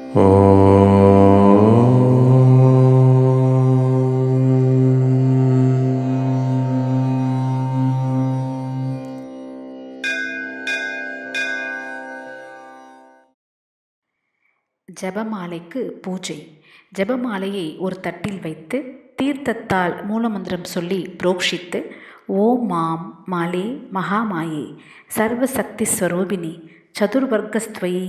ஜபமாலைக்கு பூஜை. ஜபமாலையை ஒரு தட்டில் வைத்து தீர்த்தத்தால் மூலமந்திரம் சொல்லி புரோக்ஷித்து ஓம் மாம் மாலே மகாமாயே சர்வசக்தி ஸ்வரூபிணி சதுர்வர்கஸ்துவயி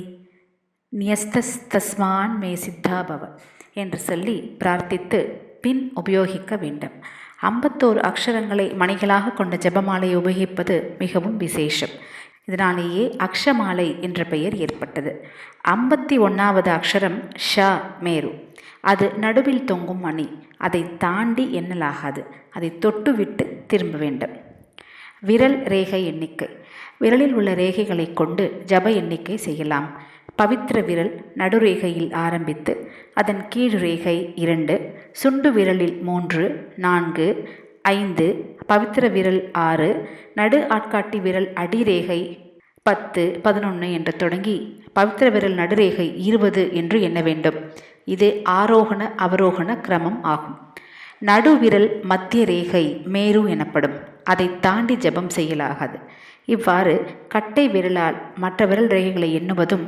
நியஸ்தஸ்மான் மே சித்தாபவ என்று சொல்லி பிரார்த்தித்து பின் உபயோகிக்க வேண்டும். 51 அக்ஷரங்களை மணிகளாக கொண்ட ஜபமாலையை உபயோகிப்பது மிகவும் விசேஷம். இதனாலேயே அக்ஷமாலை என்ற பெயர் ஏற்பட்டது. 51வது அக்ஷரம் ஷ மேரு. அது நடுவில் தொங்கும் மணி. அதை தாண்டி எண்ணலாகாது. அதை தொட்டுவிட்டு திரும்ப வேண்டும். விரல் ரேகை எண்ணிக்கை. விரலில் உள்ள ரேகைகளை கொண்டு ஜப எண்ணிக்கை செய்யலாம். பவித்திர விரல் நடுரேகையில் ஆரம்பித்து அதன் கீழ் ரேகை 2, சுண்டு விரலில் 3, 4, 5, பவித்திர விரல் 6, நடு ஆட்காட்டி விரல் அடிரேகை 10, 11 என்று தொடங்கி பவித்திர விரல் நடுரேகை 20 என்று எண்ண வேண்டும். இது ஆரோகண அவரோகண கிரமம் ஆகும். நடுவிரல் மத்திய ரேகை மேரு எனப்படும். அதை தாண்டி ஜபம் செய்யலாகாது. இவ்வாறு கட்டை விரலால் மற்ற விரல் ரேகைகளை எண்ணுவதும்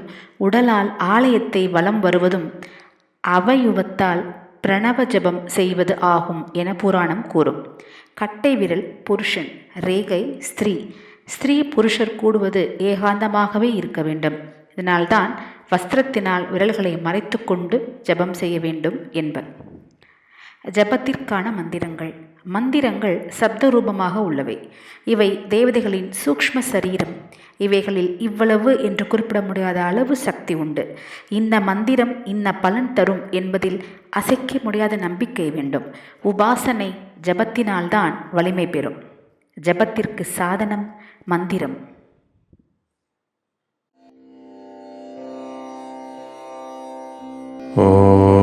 உடலால் ஆலயத்தை வலம் வருவதும் அவயுவத்தால் பிரணவ ஜபம் செய்வது ஆகும் என புராணம் கூறும். கட்டை விரல் புருஷன், ரேகை ஸ்திரீ. ஸ்திரீ புருஷர் கூடுவது ஏகாந்தமாகவே இருக்க வேண்டும். இதனால்தான் வஸ்திரத்தினால் விரல்களை மறைத்து கொண்டு ஜபம் செய்ய வேண்டும் என்பர். ஜபத்திற்கான மந்திரங்கள். மந்திரங்கள் சப்த ரூபமாக உள்ளவை. இவை தேவதைகளின் சூக்ஷ்ம சரீரம். இவைகளில் இவ்வளவு என்று குறிப்பிட முடியாத அளவு சக்தி உண்டு. இந்த மந்திரம் இன்ன பலன் தரும் என்பதில் அசைக்க முடியாத நம்பிக்கை வேண்டும். உபாசனை ஜபத்தினால்தான் வலிமை பெறும். ஜபத்திற்கு சாதனம் மந்திரம். ஓம்